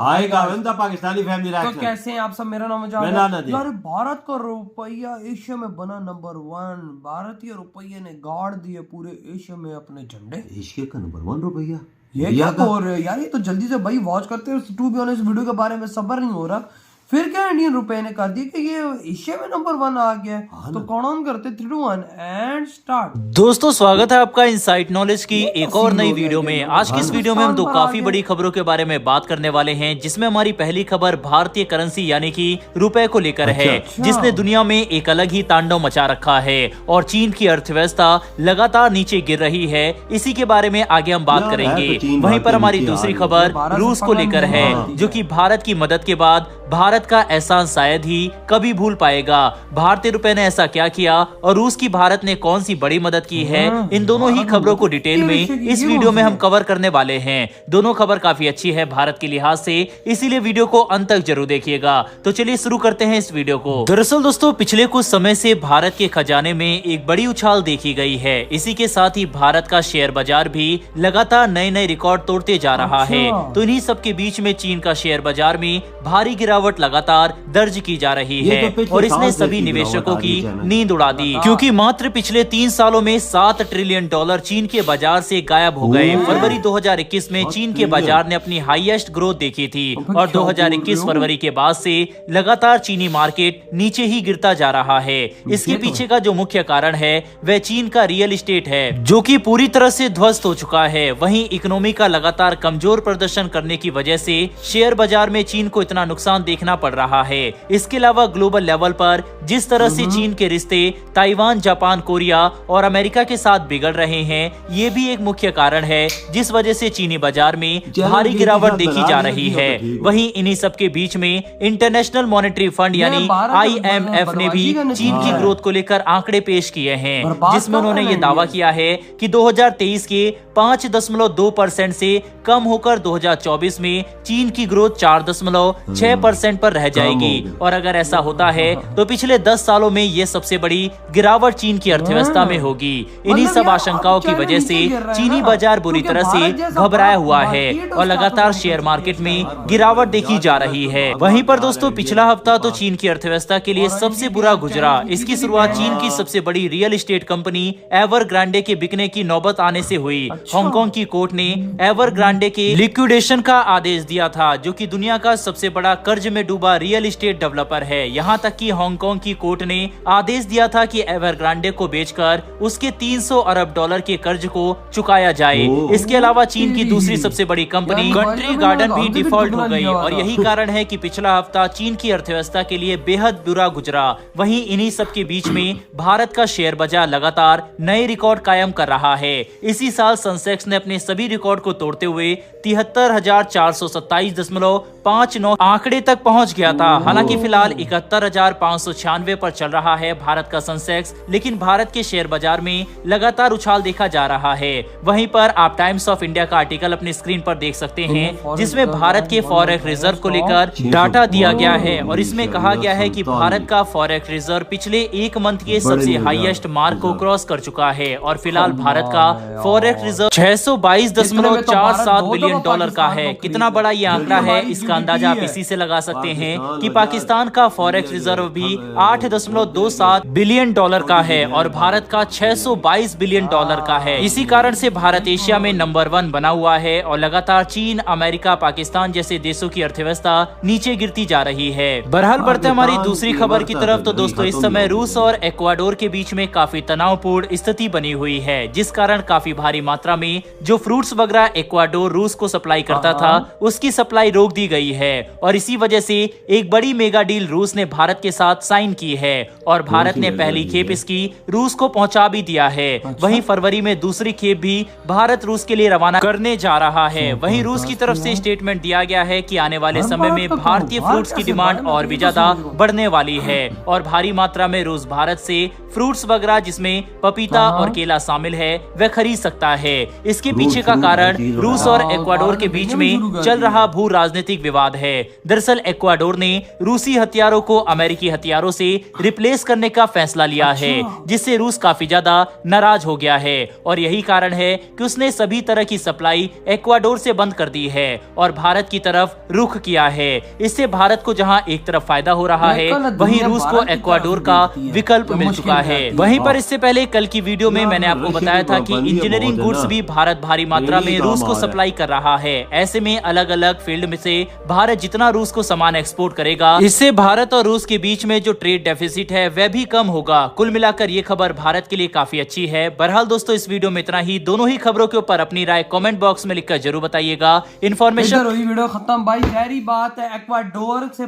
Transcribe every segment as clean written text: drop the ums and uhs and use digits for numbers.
आएगा बंदा पाकिस्तानी फैमिली तो रिएक्शन। कैसे हैं आप सब? मेरा नाम है मैं नाना जी। यार भारत का रुपया एशिया में बना नंबर 1। भारतीय रुपये ने गाड़ दिए पूरे एशिया में अपने झंडे। एशिया का नंबर 1 रुपया ये क्या बोल रहे हो यार? ये तो जल्दी से भाई वॉच करते हैं। टू बी ऑनेस्ट वीडियो के बारे में सब्र नहीं हो रहा। फिर क्या इंडियन रुपए ने कर दिया कि ये एशिया में नंबर 1 आ गया है। तो कौन ऑन करते 3 2 1 एंड स्टार्ट। दोस्तों स्वागत है आपका इनसाइट नॉलेज की एक और नई वीडियो में। आज की इस वीडियो में हम दो काफी बड़ी खबरों के बारे में बात करने वाले हैं, जिसमें हमारी पहली खबर भारतीय करेंसी यानी कि रुपए को लेकर है, जिसने दुनिया में एक अलग ही तांडव मचा रखा है और चीन की अर्थव्यवस्था लगातार नीचे गिर रही है। इसी के बारे में आगे हम बात करेंगे। वहीं पर हमारी दूसरी खबर रूस को लेकर है, जो कि भारत की मदद के बाद भारत का एहसान शायद ही कभी भूल पाएगा। भारतीय रुपए ने ऐसा क्या किया और रूस की भारत ने कौन सी बड़ी मदद की है, इन दोनों ही खबरों को डिटेल में इस वीडियो में हम कवर करने वाले हैं। दोनों खबर काफी अच्छी है भारत के लिहाज से, इसीलिए वीडियो को अंत तक जरूर देखिएगा। तो चलिए शुरू करते हैं इस वीडियो को। दरअसल दोस्तों पिछले कुछ समय से भारत के खजाने में एक बड़ी उछाल देखी गई है। इसी के साथ ही भारत का शेयर बाजार भी लगातार नए नए रिकॉर्ड तोड़ते जा रहा है। तो इन्हीं सबके बीच में चीन का शेयर बाजार में भारी गिरावट लगातार दर्ज की जा रही है और इसने सभी निवेशकों की नींद उड़ा दी, क्योंकि मात्र पिछले 3 सालों में $7 ट्रिलियन चीन के बाजार से गायब हो गए। फरवरी 2021 में चीन के बाजार ने अपनी हाईएस्ट ग्रोथ देखी थी और 2021 फरवरी के बाद से लगातार चीनी मार्केट नीचे ही गिरता जा रहा है। इसके पीछे का जो मुख्य कारण है वह चीन का रियल एस्टेट है, जो कि पूरी तरह से ध्वस्त हो चुका है। वहीं इकोनॉमी का लगातार कमजोर प्रदर्शन करने की वजह से शेयर बाजार में चीन को इतना नुकसान देखना पड़ रहा है। इसके अलावा ग्लोबल लेवल पर जिस तरह से चीन के रिश्ते ताइवान, जापान, कोरिया और अमेरिका के साथ बिगड़ रहे हैं, ये भी एक मुख्य कारण है जिस वजह से चीनी बाजार में भारी गिरावट देखी जा रही है। वहीं इन्हीं सब के बीच में इंटरनेशनल मॉनेटरी फंड यानी IMF ने भी चीन की ग्रोथ को लेकर आंकड़े पेश किए हैं, जिसमें उन्होंने ये दावा किया है कि 2023 के 5.2% से कम होकर 2024 में चीन की ग्रोथ 4.6% पर रह जाएगी। और अगर ऐसा होता है तो पिछले 10 सालों में ये सबसे बड़ी गिरावट चीन की अर्थव्यवस्था में होगी। इन्हीं सब आशंकाओं की वजह से चीनी बाजार बुरी तरह से घबराया हुआ है और लगातार शेयर मार्केट में गिरावट देखी जा रही है। वहीं पर दोस्तों पिछला हफ्ता तो चीन की अर्थव्यवस्था के लिए सबसे बुरा गुजरा। इसकी शुरुआत चीन की सबसे बड़ी रियल एस्टेट कंपनी एवरग्रांडे के बिकने की नौबत आने से हुई। हांगकांग की कोर्ट ने एवरग्रांडे के लिक्विडेशन का आदेश दिया था, जो कि दुनिया का सबसे बड़ा कर्ज में डूबा रियल एस्टेट डेवलपर है। यहाँ तक कि हांगकांग की कोर्ट ने आदेश दिया था कि एवरग्रांडे को बेचकर उसके $300 अरब के कर्ज को चुकाया जाए। इसके अलावा चीन की दूसरी सबसे बड़ी कंपनी कंट्री गार्डन भी डिफॉल्ट हो गई और यही कारण है कि पिछला हफ्ता चीन की अर्थव्यवस्था के लिए बेहद बुरा गुजरा। वहीं इन्हीं सब के बीच में भारत का शेयर बाजार लगातार नए रिकॉर्ड कायम कर रहा है। इसी साल सेंसेक्स ने अपने सभी रिकॉर्ड को तोड़ते हुए 73,427.59 आंकड़े तक पहुंच गया था। हालांकि फिलहाल 71,596 पर चल रहा है भारत का सेंसेक्स, लेकिन भारत के शेयर बाजार में लगातार उछाल देखा जा रहा है। वहीं पर आप टाइम्स ऑफ इंडिया का आर्टिकल अपनी स्क्रीन पर देख सकते हैं, जिसमें भारत के फॉरेक्स रिजर्व को लेकर डाटा दिया गया है और इसमें कहा गया है कि भारत का फॉरेक्स रिजर्व पिछले एक मंथ के सबसे हाईएस्ट मार्क को क्रॉस कर चुका है और फिलहाल भारत का फॉरेक्स रिजर्व $622.47 बिलियन का है। कितना बड़ा ये आंकड़ा है इसका अंदाजा आप इसी से लगा सकते हैं कि पाकिस्तान का फॉरेक्स रिजर्व भी $8.27 बिलियन का है और भारत का $622 बिलियन का है। इसी कारण से भारत एशिया में नंबर 1 बना हुआ है और लगातार चीन, अमेरिका, पाकिस्तान जैसे देशों की अर्थव्यवस्था नीचे गिरती जा रही है। बहरहाल बढ़ते हमारी दूसरी खबर की तरफ। तो दोस्तों इस समय रूस और इक्वाडोर के बीच में काफी तनावपूर्ण स्थिति बनी हुई है, जिस कारण काफी भारी मात्रा में जो फ्रूट्स वगैरह इक्वाडोर रूस को सप्लाई करता था उसकी सप्लाई रोक दी गई है और इसी वजह से एक बड़ी मेगा डील रूस ने भारत के साथ साइन की है और भारत ने पहली खेप इसकी रूस को पहुंचा भी दिया है। वहीं फरवरी में दूसरी खेप भी भारत रूस के लिए रवाना करने जा रहा है। वहीं रूस की तरफ से स्टेटमेंट दिया गया है कि आने वाले समय में भारतीय फ्रूट्स की डिमांड और भी ज्यादा बढ़ने वाली है और भारी मात्रा में रूस भारत से फ्रूट्स वगैरह जिसमें पपीता और केला शामिल है वह खरीद सकता है। इसके पीछे का कारण रूस और इक्वाडोर के बीच में चल रहा भू राजनीतिक विवाद है। दरअसल एक्वाडोर ने रूसी हथियारों को अमेरिकी हथियारों से रिप्लेस करने का फैसला लिया है, जिससे रूस काफी ज्यादा नाराज हो गया है और यही कारण है कि उसने सभी तरह की सप्लाई एक्वाडोर से बंद कर दी है और भारत की तरफ रुख किया है। इससे भारत को जहां एक तरफ फायदा हो रहा है, वहीं रूस को एक्वाडोर का विकल्प मिल चुका है। वहीं पर इससे पहले कल की वीडियो में मैंने आपको बताया था कि इंजीनियरिंग गुड्स भी भारत भारी मात्रा में रूस को सप्लाई कर रहा है। ऐसे में अलग अलग फील्ड में से भारत जितना रूस को सामान एक्सपोर्ट करेगा, इससे भारत और रूस के बीच में जो ट्रेड डेफिसिट है वह भी कम होगा। कुल मिलाकर ये खबर भारत के लिए काफी अच्छी है। बहरहाल दोस्तों, इस वीडियो में इतना ही। दोनों ही खबरों के ऊपर अपनी राय कमेंट बॉक्स में लिखकर जरूर बताइएगा। इन्फॉर्मेशन वीडियो खत्म भाई। जहरी बात है, एक्वाडोर से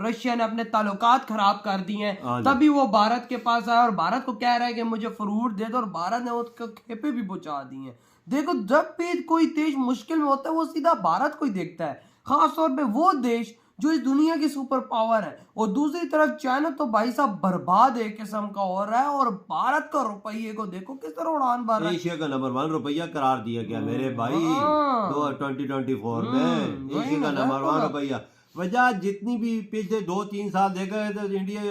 रशिया ने अपने ताल्लुकात खराब कर दिए हैं, तभी वो भारत के पास आया और भारत को कह रहा है कि मुझे फ्रूट दे दो, और भारत ने उसको खेपे भी पहुंचा दी हैं। देखो, जब भी कोई देश मुश्किल में होता है वो सीधा भारत को ही देखता है, खास तौर पे वो देश जो इस दुनिया की सुपर पावर है। और दूसरी तरफ चाइना तो भाई साहब बर्बाद एक किस्म का हो रहा है, और भारत का रुपये को देखो किस तरह उड़ान भर रहा है। एशिया का नंबर 1 रुपया करार दिया गया मेरे भाई 2024 में। एशिया का नंबर 1 रुपया। वजह जितनी भी पिछले 2-3 साल देखा है तो इंडिया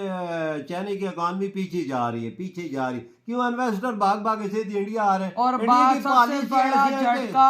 चाइना की इकॉनमी पीछे जा रही है। क्यों? इन्वेस्टर भाग भाग से इंडिया आ रहे हैं। और बात सबसे बड़ा झटका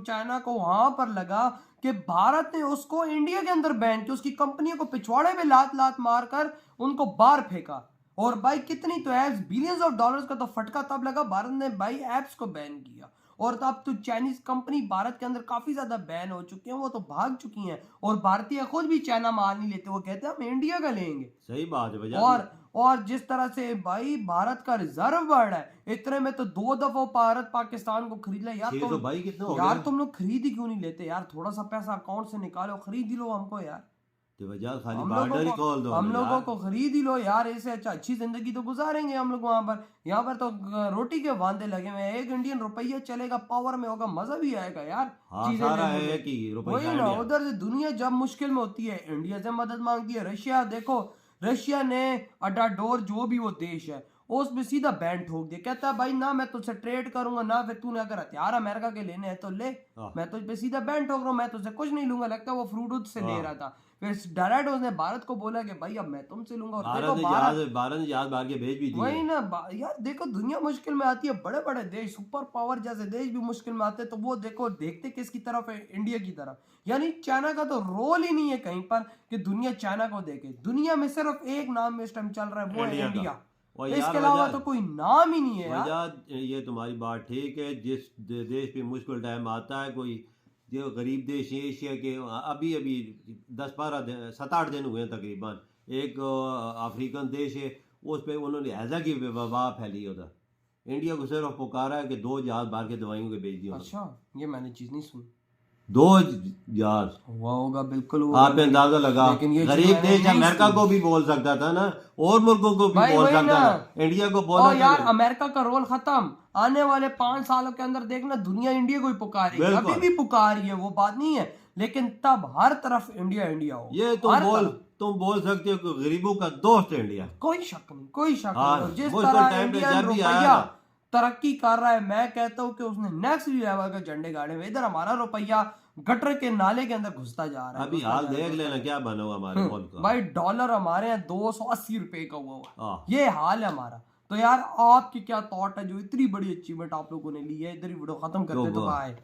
चाइना को वहां पर लगा कि भारत ने उसको इंडिया के अंदर बैन किया, उसकी कंपनियों को पिछवाड़े में लात मारकर उनको बाहर फेंका। और भाई कितनी तो एप्स, बिलियंस ऑफ डॉलर्स का तो फटका तब लगा भारत ने भाई एप्स को बैन किया। और अब तो चाइनीज कंपनी भारत के अंदर काफी ज्यादा बैन हो चुकी हैं, वो तो भाग चुकी हैं। और भारतीय खुद भी चाइना माल नहीं लेते, वो कहते हैं हम इंडिया का लेंगे। सही बात है। और जिस तरह से भाई भारत का रिजर्व बढ़ रहा है, इतने में तो 2 दफा भारत पाकिस्तान को खरीद लिया यार। तो भाई कितना हो यार गया? तुम लोग खरीद ही क्यों नहीं लेते यार? थोड़ा सा पैसा अकाउंट से निकालो, खरीद ही लो हमको यार। हम लोगों को खरीद ही लो यार, ऐसे अच्छी जिंदगी तो गुजारेंगे हम लोग वहां पर। यहाँ पर तो रोटी के वांदे लगे हुए हैं। 1 इंडियन रुपया चलेगा, पावर में होगा, मजा भी आएगा यार। वही ना, उधर से दुनिया जब मुश्किल में होती है इंडिया से मदद मांगती है। रशिया देखो, रशिया ने अडाडोर जो भी वो देश है उसमें सीधा बैन ठोक दिया। कहता है भाई ना मैं तुझसे ट्रेड करूंगा, ना फिर तूने अगर हथियार अमेरिका के लेने हैं तो ले, मैं तुझ पे सीधा बैन ठोक रहा हूँ, मैं तुझसे कुछ नहीं लूंगा। लगता है वो फ्रूट से ले रहा था। फिर डायरेक्ट उसने भारत को बोला कि भाई अब मैं तुमसे लूंगा। और देखो भारत ने जहाज भाग के भेज भी दिए। वही ना यार, देखो दुनिया मुश्किल में आती है, बड़े बड़े देश, सुपर पावर जैसे देश भी मुश्किल में आते हैं, तो वो देखो देखते किसकी तरफ है? इंडिया की तरफ। यानी चाइना का तो रोल ही नहीं है कहीं पर कि दुनिया चाइना को देखे। दुनिया में सिर्फ एक नाम इस टाइम चल रहा है, वो है इंडिया। इसके अलावा तो कोई नाम ही नहीं है यार। ये तुम्हारी बात ठीक है। जिस देश पे मुश्किल टाइम आता है, कोई जो गरीब देश एशिया के, अभी 7-8 दिन हुए तकरीबन, एक अफ्रीकन देश है, उस पे उन्होंने हैजा की वबा फैली उधर। इंडिया को सिर्फ पुकारा है कि 2 जहाज बाहर के दवाइयों के भेज दिया। अच्छा, ये मैंने चीज नहीं सुनी। 2 जहाज हुआ होगा, बिल्कुल आप अंदाजा लगा। गरीब देश अमेरिका को भी बोल सकता था ना, और मुल्कों को भी बोल सकता था, इंडिया को बोला यार अमेरिका का रोल खत्म। आने वाले 5 सालों के अंदर देखना दुनिया इंडिया को ही पुकारेगी। अभी भी पुकार रही है, वो बात नहीं है, लेकिन तब हर तरफ इंडिया हो। ये तुम बोल सकते हो कि गरीबों का दोस्त इंडिया, कोई शक नहीं। जिस तरह इंडियन रुपया तरक्की कर रहा है, मैं कहता हूँ कि उसने नेक्स्ट लेवल के झंडे गाड़े हुए। इधर हमारा रुपया गटर के नाले के अंदर घुसता जा रहा है। अभी हाल देख लेना क्या बना हुआ हमारे मुल्क का। भाई डॉलर हमारे यहाँ 280 रुपए का हुआ, ये हाल है हमारा। तो यार आपकी क्या थॉट है, जो इतनी बड़ी अचीवमेंट आप लोगों ने ली है? इधर ही वीडियो खत्म करते तो बाय।